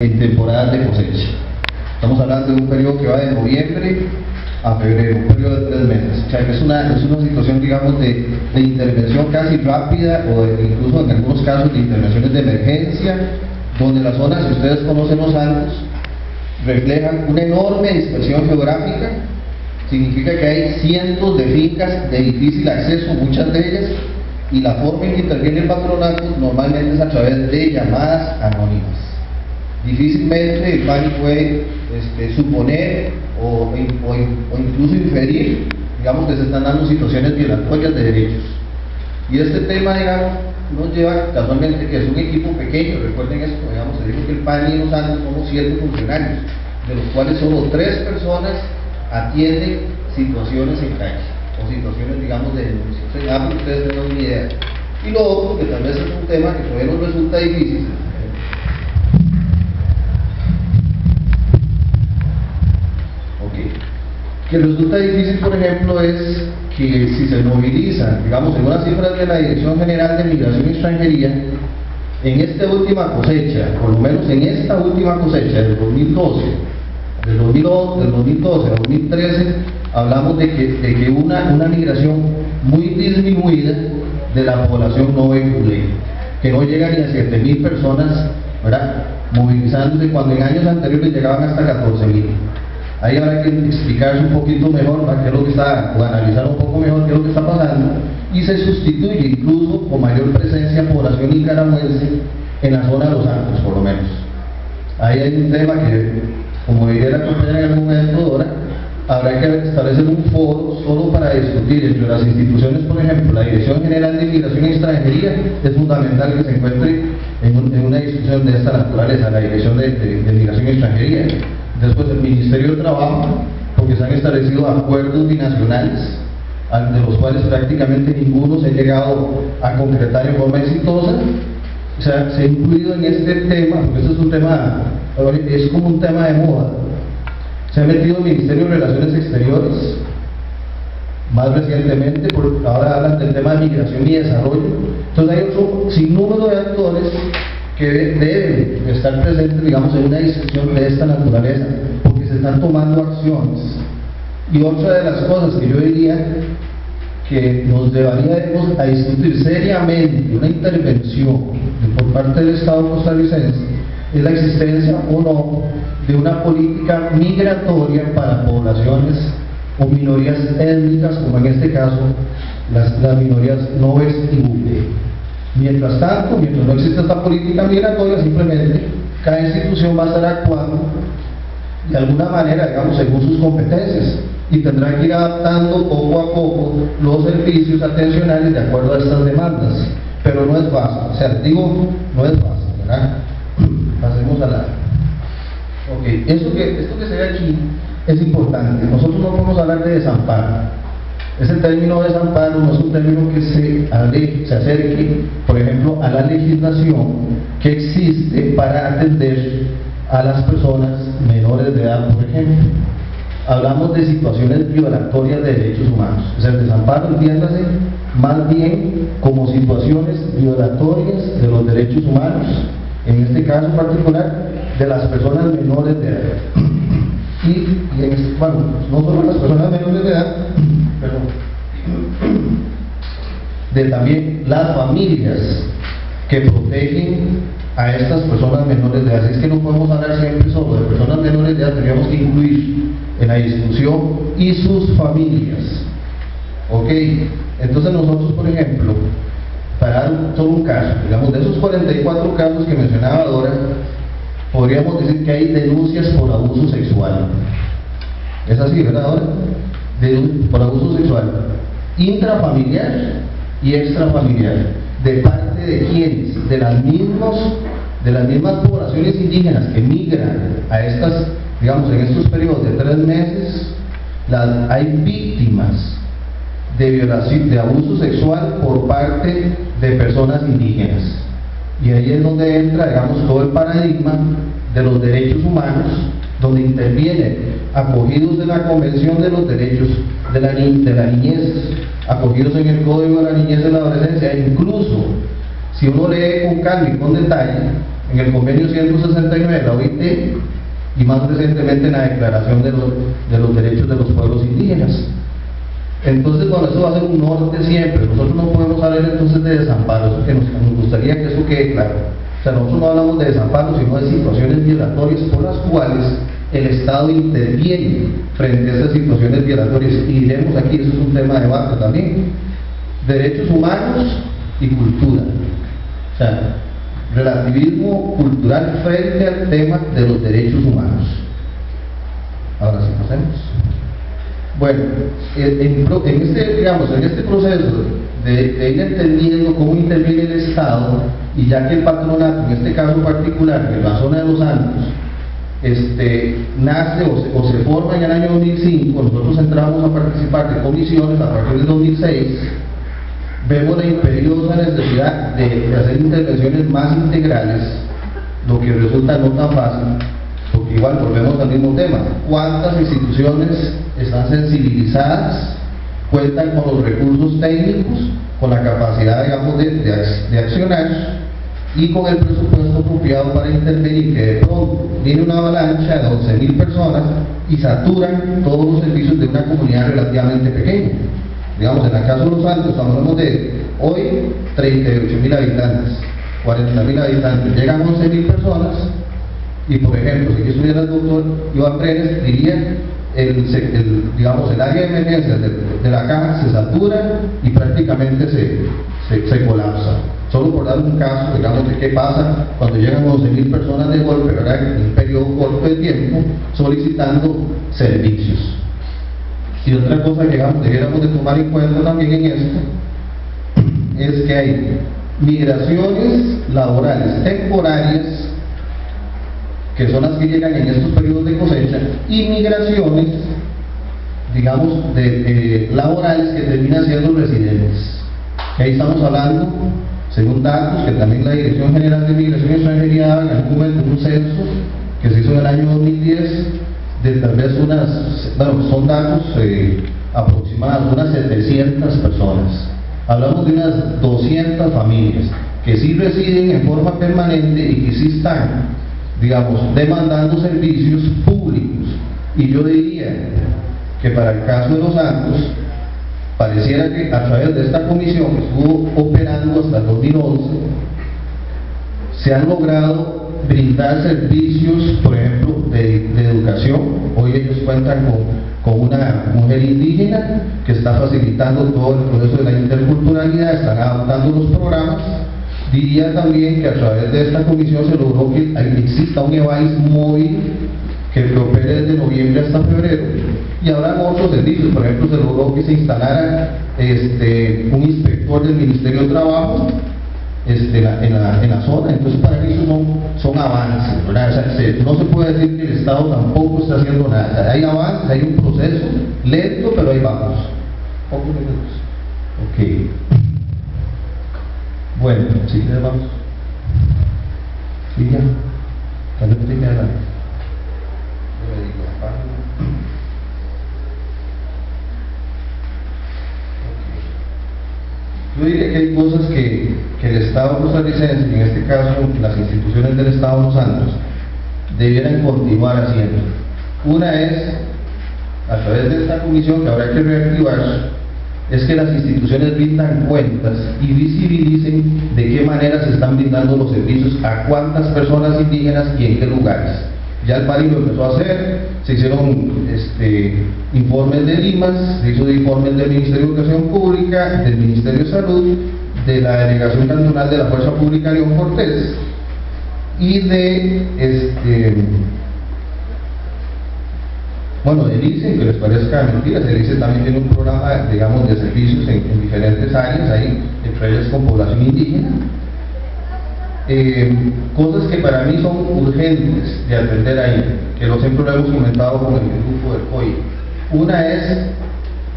en temporadas de cosecha. Estamos hablando de un periodo que va de noviembre a febrero, un periodo de 3 meses. O sea que es una situación, digamos, de intervención casi rápida o incluso en algunos casos de intervenciones de emergencia, donde las zonas, si ustedes conocen los Andes, reflejan una enorme dispersión geográfica. Significa que hay cientos de fincas de difícil acceso, muchas de ellas, y la forma en que interviene el patronato normalmente es a través de llamadas anónimas. Difícilmente el PANI puede suponer o incluso inferir, digamos, que se están dando situaciones violatorias de derechos. Y este tema, digamos, nos lleva casualmente que es un equipo pequeño. Recuerden esto, digamos, se dijo que el PANI en los Andes somos 7 funcionarios, de los cuales solo 3 personas atienden situaciones en calle o situaciones, digamos, de denuncia. O sea, para que ustedes tengan una idea. Y lo otro, que tal vez es un tema que todavía nos resulta difícil, que resulta difícil, por ejemplo, es que si se movilizan, digamos, en unas cifras de la Dirección General de Migración y Extranjería, en esta última cosecha, por lo menos en esta última cosecha del 2012, del 2012 a 2013, hablamos de que una migración muy disminuida de la población no vehicular, que no llega ni a 7.000 personas, ¿verdad?, movilizándose, cuando en años anteriores llegaban hasta 14.000. Ahí habrá que explicarse un poquito mejor para qué es lo que está, o analizar un poco mejor qué es lo que está pasando, y se sustituye incluso con mayor presencia de población nicaragüense en la zona de los Andes, por lo menos. Ahí hay un tema que, como diría la compañera en algún momento, Dora, habrá que establecer un foro solo para discutir entre las instituciones. Por ejemplo, la Dirección General de Migración y Extranjería es fundamental que se encuentre en una discusión de esta naturaleza, la Dirección de Migración y Extranjería. Después el Ministerio de Trabajo, porque se han establecido acuerdos binacionales, de los cuales prácticamente ninguno se ha llegado a concretar en forma exitosa. O sea, se ha incluido en este tema, porque este es un tema, es como un tema de moda. Se ha metido el Ministerio de Relaciones Exteriores, más recientemente, ahora hablan del tema de migración y desarrollo. Entonces hay otro sinnúmero de actores que deben estar presentes, digamos, en una discusión de esta naturaleza, porque se están tomando acciones. Y otra de las cosas que yo diría que nos llevaríamos a discutir seriamente una intervención por parte del Estado costarricense es la existencia o no de una política migratoria para poblaciones o minorías étnicas, como en este caso las minorías noves y buque. Mientras tanto, mientras no existe esta política migratoria, simplemente cada institución va a estar actuando de alguna manera, digamos, según sus competencias, y tendrá que ir adaptando poco a poco los servicios atencionales de acuerdo a estas demandas. Pero no es fácil, o sea, digo, no es fácil, ¿verdad? Pasemos a la... Ok, esto que se ve aquí es importante. Nosotros no podemos hablar de desamparo. Ese término de desamparo no es un término que se acerque, por ejemplo, a la legislación que existe para atender a las personas menores de edad, por ejemplo. Hablamos de situaciones violatorias de derechos humanos. O sea, el desamparo, entiéndase, más bien como situaciones violatorias de los derechos humanos, en este caso en particular, de las personas menores de edad. Bueno, no solo las personas menores de edad, perdón, de también las familias que protegen a estas personas menores de edad. Así es que no podemos hablar siempre solo de personas menores de edad, tendríamos que incluir en la discusión y sus familias. Ok, entonces nosotros, por ejemplo, para dar solo un caso, digamos, de esos 44 casos que mencionaba Dora, podríamos decir que hay denuncias por abuso sexual. Es así, ¿verdad, Dora? Por abuso sexual intrafamiliar y extrafamiliar. ¿De parte de quiénes? De las mismas poblaciones indígenas que migran a estas, digamos, en estos periodos de 3 meses, hay víctimas de violación, de abuso sexual por parte de personas indígenas. Y ahí es donde entra, digamos, todo el paradigma de los derechos humanos, donde intervienen acogidos en la Convención de los Derechos de la Niñez, acogidos en el Código de la Niñez y la Adolescencia, e incluso, si uno lee con calma y con detalle, en el convenio 169 de la OIT y más recientemente en la Declaración de los Derechos de los Pueblos Indígenas. Entonces, bueno, eso va a ser un norte siempre. Nosotros no podemos hablar entonces de desamparo, eso que nos gustaría que eso quede claro. O sea, nosotros no hablamos de desamparo, sino de situaciones violatorias por las cuales el Estado interviene frente a esas situaciones violatorias. Y diremos aquí, eso es un tema de debate también. Derechos humanos y cultura. O sea, relativismo cultural frente al tema de los derechos humanos. Ahora sí, pasemos. Bueno, en este proceso de ir entendiendo cómo interviene el Estado, y ya que el patronato, en este caso particular, en la zona de Los Santos, nace o se forma en el año 2005, nosotros entramos a participar de comisiones a partir del 2006, vemos la imperiosa necesidad de hacer intervenciones más integrales, lo que resulta no tan fácil, porque igual volvemos al mismo tema. ¿Cuántas instituciones están sensibilizadas, cuentan con los recursos técnicos, con la capacidad, digamos, de accionar y con el presupuesto apropiado para intervenir, que de pronto viene una avalancha de 11.000 personas y saturan todos los servicios de una comunidad relativamente pequeña? Digamos, en el caso de Los Santos, hablamos de hoy 38.000 habitantes, 40.000 habitantes, llegan 11.000 personas y, por ejemplo, si aquí estuviera el doctor Iván Pérez, diría digamos, el área de emergencias de la caja se satura y prácticamente se colapsa. Solo por dar un caso, digamos, de qué pasa cuando llegan 11.000 personas de golpe, ¿verdad?, en un periodo corto de tiempo, solicitando servicios. Y otra cosa que debiéramos de tomar en cuenta también en esto es que hay migraciones laborales temporarias, que son las que llegan en estos periodos de cosecha, y migraciones, digamos, laborales que terminan siendo residentes. Que ahí estamos hablando, según datos que también la Dirección General de Migración y Extranjería daba en algún momento, un censo que se hizo en el año 2010, de tal vez son datos aproximados, unas 700 personas. Hablamos de unas 200 familias que sí residen en forma permanente y que sí están, digamos, demandando servicios públicos. Y yo diría que para el caso de Los Santos, pareciera que a través de esta comisión que estuvo operando hasta el 2011, se han logrado brindar servicios, por ejemplo, de educación. Hoy ellos cuentan con una mujer indígena que está facilitando todo el proceso de la interculturalidad, están adaptando los programas. Diría también que a través de esta comisión se logró que exista un EVAIS móvil que opere desde noviembre hasta febrero, y habrá otros servicios. Por ejemplo, se logró que se instalara un inspector del Ministerio de Trabajo en la zona. Entonces, para mí eso son avances, ¿verdad? O sea, no se puede decir que el Estado tampoco está haciendo nada. O sea, hay avances, hay un proceso lento, pero ahí vamos. Pocos minutos. Ok. Bueno, si quieres vamos. Sí, ya. Tal vez te queda. Yo diría que hay cosas que el Estado costarricense, y en este caso las instituciones del Estado de Los Santos, debieran continuar haciendo. Una es, a través de esta comisión que habrá que reactivar, es que las instituciones rindan cuentas y visibilicen de qué manera se están brindando los servicios a cuántas personas indígenas y en qué lugares. Ya el PARI lo empezó a hacer, se hicieron informes de Limas, se hizo informes del Ministerio de Educación Pública, del Ministerio de Salud, de la Delegación Cantonal de la Fuerza Pública León Cortés y del ICE, que les parezca mentira. El ICE también tiene un programa, digamos, de servicios en diferentes áreas, ahí, entre ellas con población indígena. Cosas que para mí son urgentes de atender ahí, que siempre lo hemos comentado con el grupo del COI. Una es,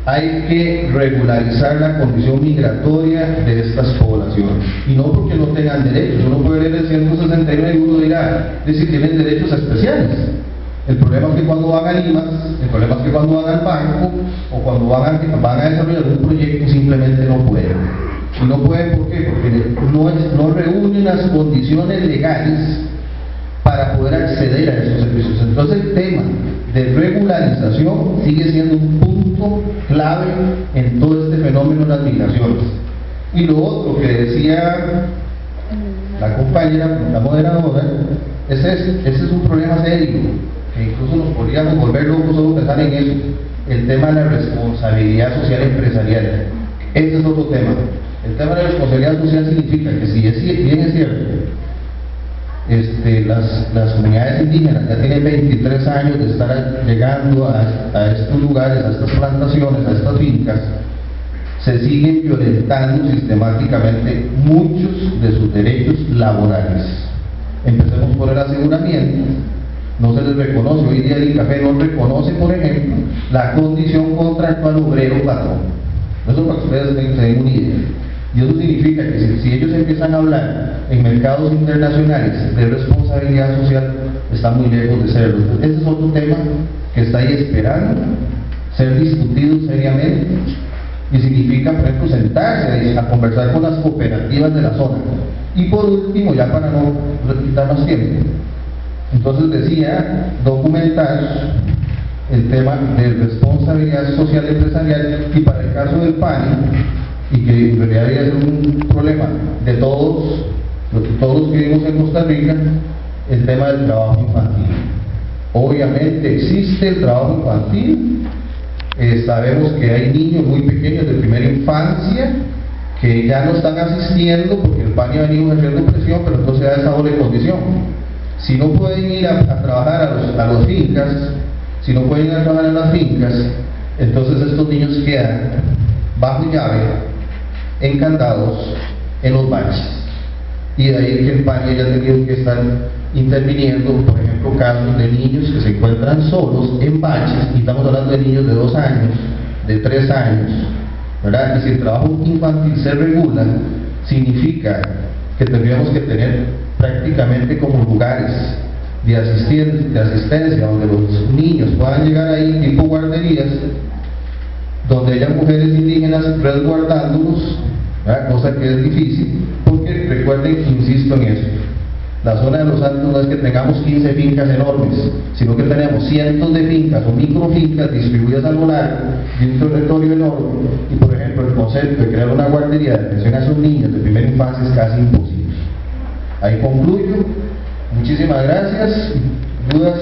hay que regularizar la condición migratoria de estas poblaciones, y no porque no tengan derechos. Uno puede leer el 169 y uno dirá, si tienen derechos especiales. El problema es que cuando van a Limas, el problema es que cuando van al banco o cuando van a desarrollar un proyecto simplemente no pueden. Y no pueden, ¿por qué? Porque no reúnen las condiciones legales para poder acceder a esos servicios. Entonces el tema de regularización sigue siendo un punto clave en todo este fenómeno de las migraciones. Y lo otro que decía la compañera, la moderadora, ese es un problema serio, que incluso nos podríamos volver locos solo pensar en eso, el tema de la responsabilidad social empresarial. Ese es otro tema. El tema de la responsabilidad social significa que si bien es cierto, las comunidades indígenas ya tienen 23 años de estar llegando a estos lugares, a estas plantaciones, a estas fincas, se siguen violentando sistemáticamente muchos de sus derechos laborales. Empecemos por el aseguramiento. No se les reconoce, hoy día el café no reconoce, por ejemplo, la condición contractual obrero-patrón. Eso para que ustedes se den una idea. Y eso significa que si ellos empiezan a hablar en mercados internacionales de responsabilidad social, está muy lejos de serlo. Ese es otro tema que está ahí esperando ser discutido seriamente, y significa, por ejemplo, sentarse a conversar con las cooperativas de la zona. Y por último, ya para no quitar más tiempo, entonces decía, documentar el tema de responsabilidad social empresarial, y para el caso del PANI, y que en realidad debería ser un problema de todos los que vivimos en Costa Rica, el tema del trabajo infantil. Obviamente existe el trabajo infantil. Sabemos que hay niños muy pequeños de primera infancia que ya no están asistiendo porque el PANI ha venido ejerciendo presión, pero entonces da esa doble condición. Si no pueden ir a trabajar a las fincas, si no pueden ir a trabajar en las fincas, entonces estos niños quedan bajo llave, encantados en los baches. Y de ahí que el PANI haya tenido que estar interviniendo, por ejemplo, casos de niños que se encuentran solos en baches, y estamos hablando de niños de 2 años, de 3 años, ¿verdad? Y si el trabajo infantil se regula, significa que tendríamos que tener prácticamente como lugares de asistencia donde los niños puedan llegar ahí, tipo guarderías, donde haya mujeres indígenas resguardándolos, ¿verdad? Cosa que es difícil, porque recuerden, insisto en eso, la zona de los Altos no es que tengamos 15 fincas enormes, sino que tenemos cientos de fincas o microfincas distribuidas a lo largo de un territorio enorme, y por ejemplo el concepto de crear una guardería de atención a esos niños de primera infancia es casi imposible. Ahí concluyo. Muchísimas gracias. ¿Dudas?